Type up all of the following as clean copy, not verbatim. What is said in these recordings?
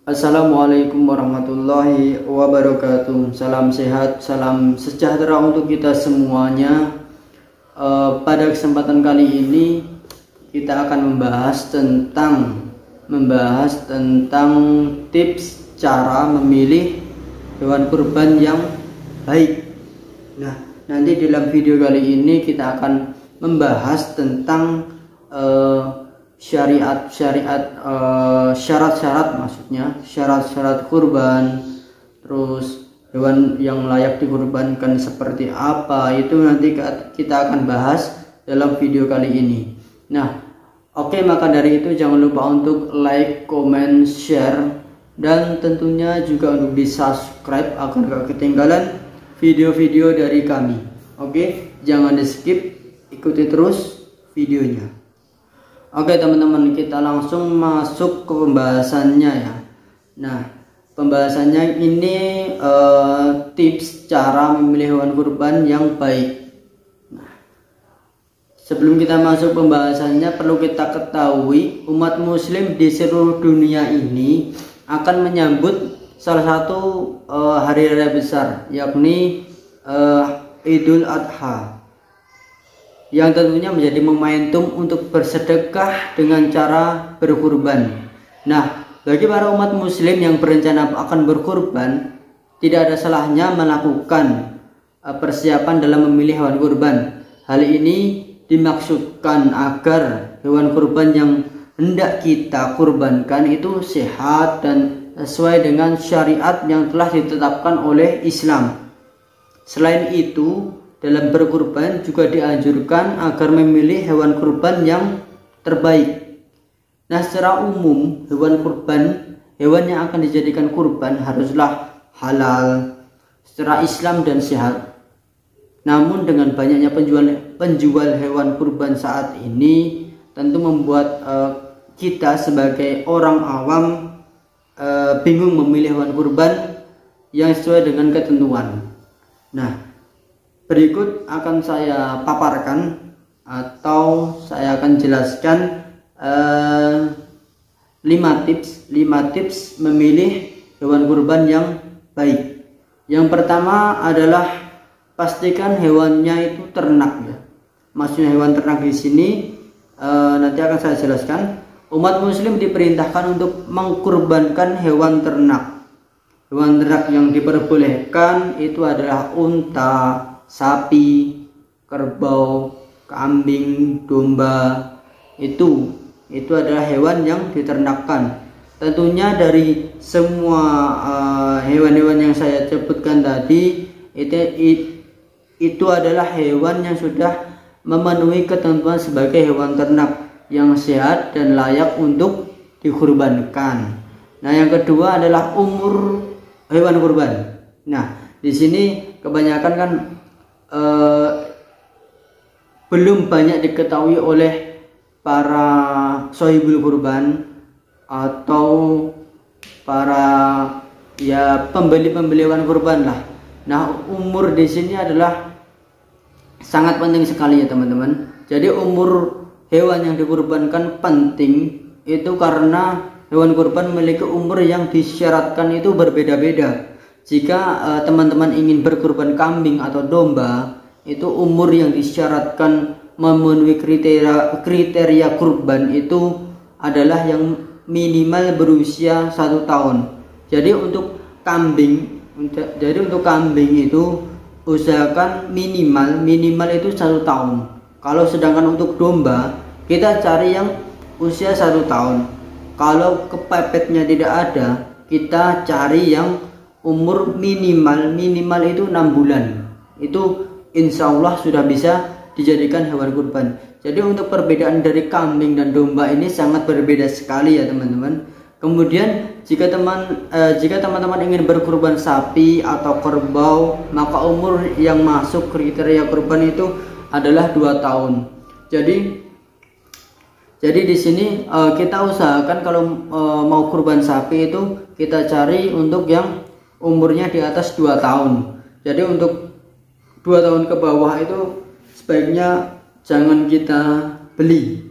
Assalamualaikum warahmatullahi wabarakatuh. Salam sehat, salam sejahtera untuk kita semuanya. Pada kesempatan kali ini kita akan membahas tentang tips cara memilih hewan kurban yang baik. Nah, nanti dalam video kali ini kita akan membahas tentang syarat-syarat kurban, terus hewan yang layak dikurbankan seperti apa, itu nanti kita akan bahas dalam video kali ini. Nah, oke, maka dari itu jangan lupa untuk like, comment, share, dan tentunya juga untuk di subscribe agar gak ketinggalan video-video dari kami. Oke, jangan di skip, ikuti terus videonya. Oke teman-teman, kita langsung masuk ke pembahasannya ya. Nah, pembahasannya ini tips cara memilih hewan kurban yang baik. Nah, sebelum kita masuk pembahasannya, perlu kita ketahui umat muslim di seluruh dunia ini akan menyambut salah satu hari raya besar, yakni Idul Adha, yang tentunya menjadi momentum untuk bersedekah dengan cara berkurban. Nah, bagi para umat muslim yang berencana akan berkurban, tidak ada salahnya melakukan persiapan dalam memilih hewan kurban. Hal ini dimaksudkan agar hewan kurban yang hendak kita kurbankan itu sehat dan sesuai dengan syariat yang telah ditetapkan oleh Islam. Selain itu, dalam berkurban juga dianjurkan agar memilih hewan kurban yang terbaik. Nah, secara umum hewan yang akan dijadikan kurban haruslah halal secara Islam dan sehat. Namun dengan banyaknya penjual hewan kurban saat ini tentu membuat kita sebagai orang awam bingung memilih hewan kurban yang sesuai dengan ketentuan. Nah, berikut akan saya paparkan atau saya akan jelaskan 5 tips memilih hewan kurban yang baik. Yang pertama adalah pastikan hewannya itu ternak ya. Maksudnya hewan ternak di sini nanti akan saya jelaskan. Umat muslim diperintahkan untuk mengkurbankan hewan ternak. Hewan ternak yang diperbolehkan itu adalah unta, sapi, kerbau, kambing, domba. Itu adalah hewan yang diternakkan. Tentunya dari semua hewan-hewan yang saya sebutkan tadi, itu adalah hewan yang sudah memenuhi ketentuan sebagai hewan ternak yang sehat dan layak untuk dikurbankan. Nah, yang kedua adalah umur hewan kurban. Nah, di sini kebanyakan kan belum banyak diketahui oleh para sohibul kurban atau para pembeli hewan kurban lah. Nah, umur di sini adalah sangat penting sekali ya teman-teman. Jadi umur hewan yang dikurbankan penting itu karena hewan kurban memiliki umur yang disyaratkan itu berbeda-beda. Jika teman-teman ingin berkurban kambing atau domba, itu umur yang disyaratkan memenuhi kriteria kurban itu adalah yang minimal berusia 1 tahun. Jadi untuk kambing itu usahakan minimal itu 1 tahun. Kalau sedangkan untuk domba kita cari yang usia 1 tahun. Kalau kepepetnya tidak ada, kita cari yang umur minimal itu 6 bulan. Itu insya Allah sudah bisa dijadikan hewan kurban. Jadi untuk perbedaan dari kambing dan domba ini sangat berbeda sekali ya teman-teman. Kemudian jika teman-teman ingin berkurban sapi atau kerbau, maka umur yang masuk kriteria kurban itu adalah 2 tahun. Jadi di sini kita usahakan kalau mau kurban sapi itu kita cari untuk yang umurnya di atas 2 tahun. Jadi untuk 2 tahun ke bawah itu sebaiknya jangan kita beli,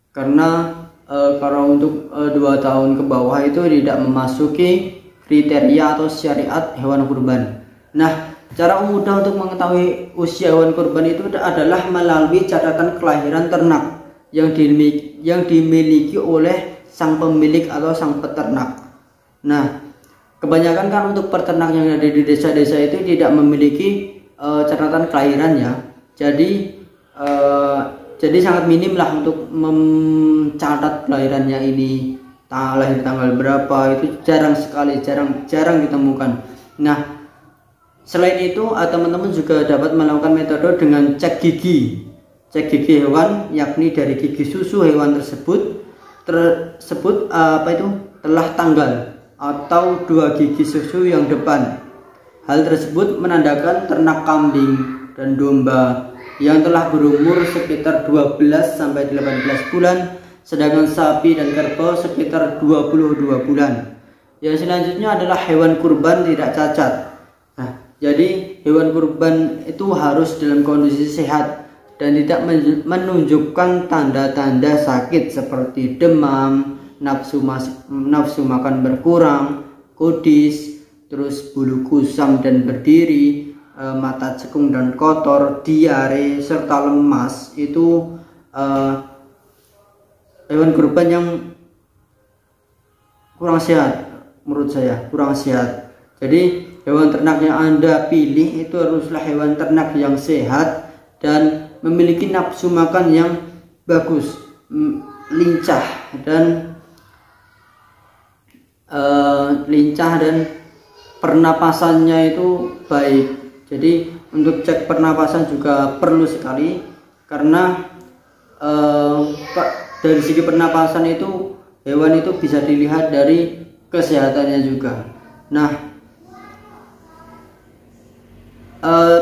karena kalau untuk 2 tahun ke bawah itu tidak memasuki kriteria atau syariat hewan kurban. Nah, cara mudah untuk mengetahui usia hewan kurban itu adalah melalui catatan kelahiran ternak yang dimiliki oleh sang pemilik atau sang peternak. Nah, kebanyakan kan untuk peternak yang ada di desa-desa itu tidak memiliki catatan kelahiran ya. Jadi sangat minim lah untuk mencatat kelahirannya ini, lahir tanggal berapa, itu jarang sekali, jarang ditemukan. Nah, selain itu teman-teman juga dapat melakukan metode dengan cek gigi hewan, yakni dari gigi susu hewan tersebut telah tanggal atau 2 gigi susu yang depan. Hal tersebut menandakan ternak kambing dan domba yang telah berumur sekitar 12 sampai 18 bulan, sedangkan sapi dan kerbau sekitar 22 bulan. Yang selanjutnya adalah hewan kurban tidak cacat. Nah, jadi hewan kurban itu harus dalam kondisi sehat dan tidak menunjukkan tanda-tanda sakit seperti demam, nafsu makan berkurang, kudis, terus bulu kusam dan berdiri, mata cekung dan kotor, diare, serta lemas. Itu hewan kurban yang kurang sehat, menurut saya kurang sehat. Jadi hewan ternak yang Anda pilih itu haruslah hewan ternak yang sehat dan memiliki nafsu makan yang bagus, lincah dan pernapasannya itu baik. Jadi untuk cek pernapasan juga perlu sekali, karena dari segi pernapasan itu hewan itu bisa dilihat dari kesehatannya juga. Nah,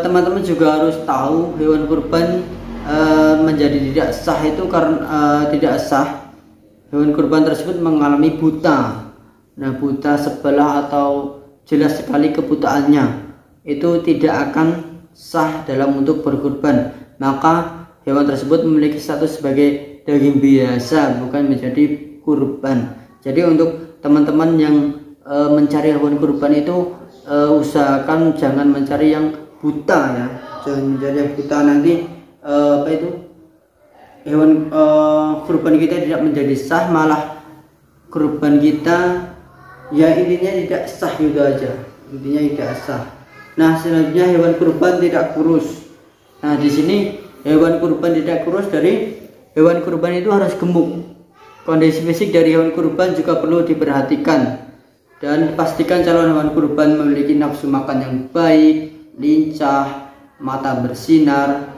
teman-teman juga harus tahu hewan kurban menjadi tidak sah itu karena tidak sah hewan kurban tersebut mengalami buta. Nah, buta sebelah atau jelas sekali kebutaannya itu tidak akan sah dalam untuk berkurban. Maka hewan tersebut memiliki status sebagai daging biasa, bukan menjadi kurban. Jadi untuk teman-teman yang mencari hewan kurban itu usahakan jangan mencari yang buta ya, jangan mencari yang buta, nanti hewan kurban kita tidak menjadi sah, malah kurban kita ya intinya tidak sah gitu aja, intinya tidak sah. Nah, selanjutnya hewan kurban tidak kurus. Nah, di sini hewan kurban tidak kurus, dari hewan kurban itu harus gemuk. Kondisi fisik dari hewan kurban juga perlu diperhatikan, dan pastikan calon hewan kurban memiliki nafsu makan yang baik, lincah, mata bersinar,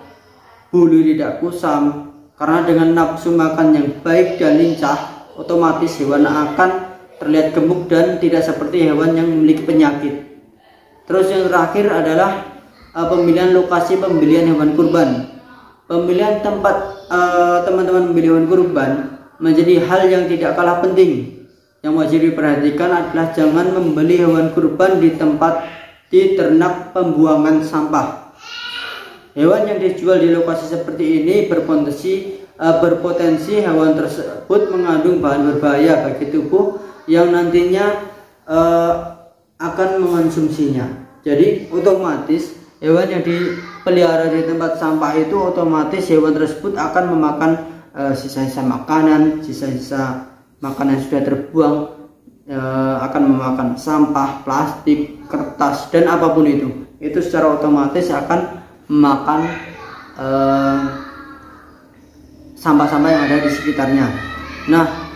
bulu tidak kusam. Karena dengan nafsu makan yang baik dan lincah, otomatis hewan akan terlihat gemuk dan tidak seperti hewan yang memiliki penyakit. Terus yang terakhir adalah pemilihan lokasi pembelian hewan kurban. Pemilihan tempat teman-teman membeli hewan kurban menjadi hal yang tidak kalah penting. Yang wajib diperhatikan adalah jangan membeli hewan kurban di ternak pembuangan sampah. Hewan yang dijual di lokasi seperti ini berpotensi hewan tersebut mengandung bahan berbahaya bagi tubuh yang nantinya akan mengonsumsinya. Jadi otomatis hewan yang dipelihara di tempat sampah itu otomatis hewan tersebut akan memakan sisa-sisa makanan, sisa-sisa makanan yang sudah terbuang, akan memakan sampah, plastik, kertas, dan apapun itu secara otomatis akan memakan sampah-sampah yang ada di sekitarnya. Nah,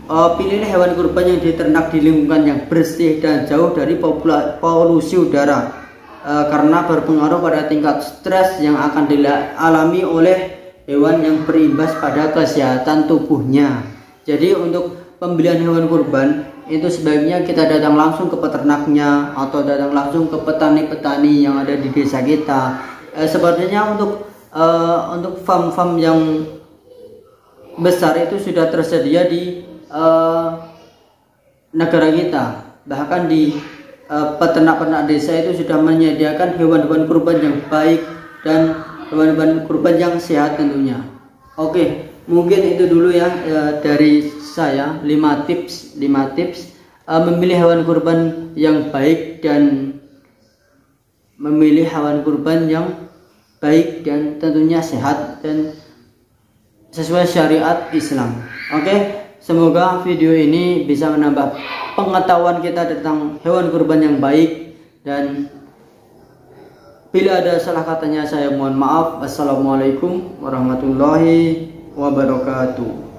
pilihlah hewan kurban yang diternak di lingkungan yang bersih dan jauh dari polusi udara, karena berpengaruh pada tingkat stres yang akan dialami oleh hewan yang berimbas pada kesehatan tubuhnya. Jadi untuk pembelian hewan kurban itu sebaiknya kita datang langsung ke peternaknya atau datang langsung ke petani-petani yang ada di desa kita. Sepertinya untuk farm-farm yang besar itu sudah tersedia di negara kita. Bahkan di peternak-peternak desa itu sudah menyediakan hewan-hewan kurban yang baik dan hewan-hewan kurban yang sehat tentunya. Oke, Mungkin itu dulu ya, dari saya 5 tips memilih hewan kurban yang baik dan tentunya sehat dan sesuai syariat Islam. Oke, semoga video ini bisa menambah pengetahuan kita tentang hewan kurban yang baik, dan bila ada salah katanya saya mohon maaf. Wassalamualaikum warahmatullahi wabarakatuh.